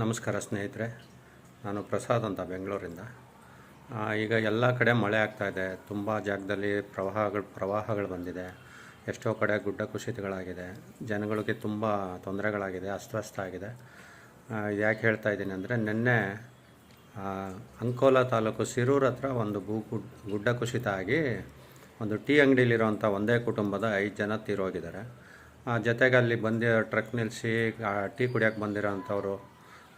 ನಮಸ್ಕಾರ ಸ್ನೇಹಿತರೆ, ನಾನು ಪ್ರಸಾದ್ ಅಂತ ಬೆಂಗಳೂರಿಂದ. ಈಗ ಎಲ್ಲ ಕಡೆ ಮಳೆ ಆಗ್ತಾಯಿದೆ. ತುಂಬ ಜಾಗದಲ್ಲಿ ಪ್ರವಾಹಗಳು ಬಂದಿದೆ. ಎಷ್ಟೋ ಕಡೆ ಗುಡ್ಡ ಕುಸಿತಗಳಾಗಿದೆ. ಜನಗಳಿಗೆ ತುಂಬ ತೊಂದರೆಗಳಾಗಿದೆ, ಅಸ್ತವ್ಯಸ್ತ ಆಗಿದೆ. ಯಾಕೆ ಹೇಳ್ತಾ ಇದ್ದೀನಿ ಅಂದರೆ, ನಿನ್ನೆ ಅಂಕೋಲಾ ತಾಲೂಕು ಸಿರೂರು ಹತ್ರ ಒಂದು ಗುಡ್ಡ ಕುಸಿತ ಆಗಿ ಒಂದು ಟೀ ಅಂಗಡಿಲಿರೋಂಥ ಒಂದೇ ಕುಟುಂಬದ 5 ಜನ ತೀರೋಗಿದ್ದಾರೆ. ಜೊತೆಗೆ ಅಲ್ಲಿ ಟ್ರಕ್ ನಿಲ್ಲಿಸಿ ಟೀ ಕುಡಿಯೋಕ್ಕೆ ಬಂದಿರೋಂಥವ್ರು,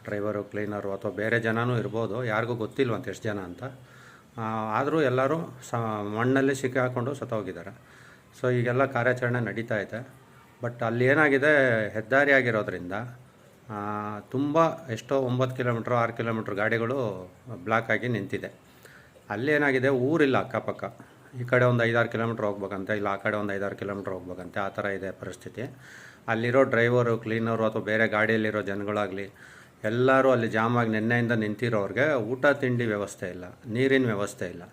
ಡ್ರೈವರು, ಕ್ಲೀನರು ಅಥವಾ ಬೇರೆ ಜನನೂ ಇರ್ಬೋದು, ಯಾರಿಗೂ ಗೊತ್ತಿಲ್ವಂತ ಎಷ್ಟು ಜನ ಅಂತ. ಆದರೂ ಎಲ್ಲರೂ ಮಣ್ಣಲ್ಲಿ ಸಿಕ್ಕಾಕೊಂಡು ಸತ್ತೋಗಿದ್ದಾರೆ. ಸೊ ಈಗೆಲ್ಲ ಕಾರ್ಯಾಚರಣೆ ನಡೀತಾ ಇದೆ. ಬಟ್ ಅಲ್ಲಿ ಏನಾಗಿದೆ, ಹೆದ್ದಾರಿ ಆಗಿರೋದ್ರಿಂದ ತುಂಬ ಎಷ್ಟೋ 9 ಕಿಲೋಮೀಟ್ರ್ 6 ಕಿಲೋಮೀಟ್ರ್ ಗಾಡಿಗಳು ಬ್ಲಾಕ್ ಆಗಿ ನಿಂತಿದೆ. ಅಲ್ಲೇನಾಗಿದೆ, ಊರಿಲ್ಲ ಅಕ್ಕಪಕ್ಕ. ಈ ಕಡೆ ಒಂದು 5-6 ಕಿಲೋಮೀಟ್ರ್ ಹೋಗ್ಬೇಕಂತೆ, ಇಲ್ಲ ಆ ಕಡೆ ಒಂದು 5-6 ಕಿಲೋಮೀಟ್ರ್ ಹೋಗ್ಬೇಕಂತೆ. ಆ ಥರ ಇದೆ ಪರಿಸ್ಥಿತಿ. ಅಲ್ಲಿರೋ ಡ್ರೈವರು, ಕ್ಲೀನರು ಅಥವಾ ಬೇರೆ ಗಾಡಿಯಲ್ಲಿರೋ ಜನಗಳಾಗಲಿ ಎಲ್ಲರೂ ಅಲ್ಲಿ ಜಾಮಾಗಿ ನಿನ್ನೆಯಿಂದ ನಿಂತಿರೋರಿಗೆ ಊಟ ತಿಂಡಿ ವ್ಯವಸ್ಥೆ ಇಲ್ಲ, ನೀರಿನ ವ್ಯವಸ್ಥೆ ಇಲ್ಲ.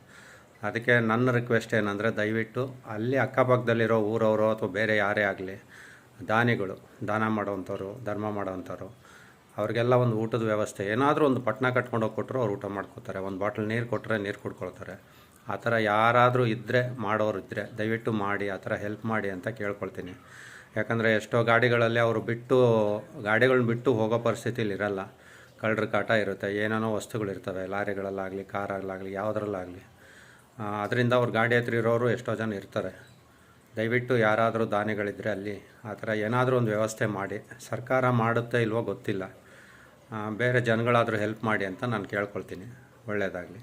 ಅದಕ್ಕೆ ನನ್ನ ರಿಕ್ವೆಸ್ಟ್ ಏನಂದರೆ, ದಯವಿಟ್ಟು ಅಲ್ಲಿ ಅಕ್ಕಪಕ್ಕದಲ್ಲಿರೋ ಊರವರು ಅಥವಾ ಬೇರೆ ಯಾರೇ ಆಗಲಿ, ದಾನಿಗಳು, ದಾನ ಮಾಡೋವಂಥವ್ರು, ಧರ್ಮ ಮಾಡೋವಂಥವ್ರು, ಅವ್ರಿಗೆಲ್ಲ ಒಂದು ಊಟದ ವ್ಯವಸ್ಥೆ ಏನಾದರೂ ಒಂದು ಪಟ್ಟಣ ಕಟ್ಕೊಂಡೋಗಿ ಕೊಟ್ಟರು ಅವ್ರು ಊಟ ಮಾಡ್ಕೋತಾರೆ. ಒಂದು ಬಾಟ್ಲ್ ನೀರು ಕೊಟ್ಟರೆ ನೀರು ಕುಡ್ಕೊಳ್ತಾರೆ. ಆ ಥರ ಯಾರಾದರೂ ಇದ್ದರೆ, ಮಾಡೋರು ಇದ್ದರೆ ದಯವಿಟ್ಟು ಮಾಡಿ, ಆ ಥರ ಹೆಲ್ಪ್ ಮಾಡಿ ಅಂತ ಕೇಳ್ಕೊಳ್ತೀನಿ. ಯಾಕಂದರೆ ಎಷ್ಟೋ ಗಾಡಿಗಳಲ್ಲಿ ಅವರು ಗಾಡಿಗಳನ್ನ ಬಿಟ್ಟು ಹೋಗೋ ಪರಿಸ್ಥಿತಿಲಿ ಇರಲ್ಲ. ಕಳ್ಳರ ಕಾಟ ಇರುತ್ತೆ, ಏನೇನೋ ವಸ್ತುಗಳಿರ್ತವೆ, ಲಾರಿಗಳಲ್ಲಾಗಲಿ, ಕಾರಲ್ಲಾಗಲಿ, ಯಾವುದ್ರಲ್ಲಾಗಲಿ. ಅದರಿಂದ ಅವ್ರ ಗಾಡಿ ಹತ್ರ ಇರೋರು ಎಷ್ಟೋ ಜನ ಇರ್ತಾರೆ. ದಯವಿಟ್ಟು ಯಾರಾದರೂ ದಾನಿಗಳಿದ್ದರೆ ಅಲ್ಲಿ ಆ ಥರ ಏನಾದರೂ ಒಂದು ವ್ಯವಸ್ಥೆ ಮಾಡಿ. ಸರ್ಕಾರ ಮಾಡುತ್ತೆ ಇಲ್ವೋ ಗೊತ್ತಿಲ್ಲ, ಬೇರೆ ಜನಗಳಾದರೂ ಹೆಲ್ಪ್ ಮಾಡಿ ಅಂತ ನಾನು ಕೇಳ್ಕೊಳ್ತೀನಿ. ಒಳ್ಳೆಯದಾಗಲಿ.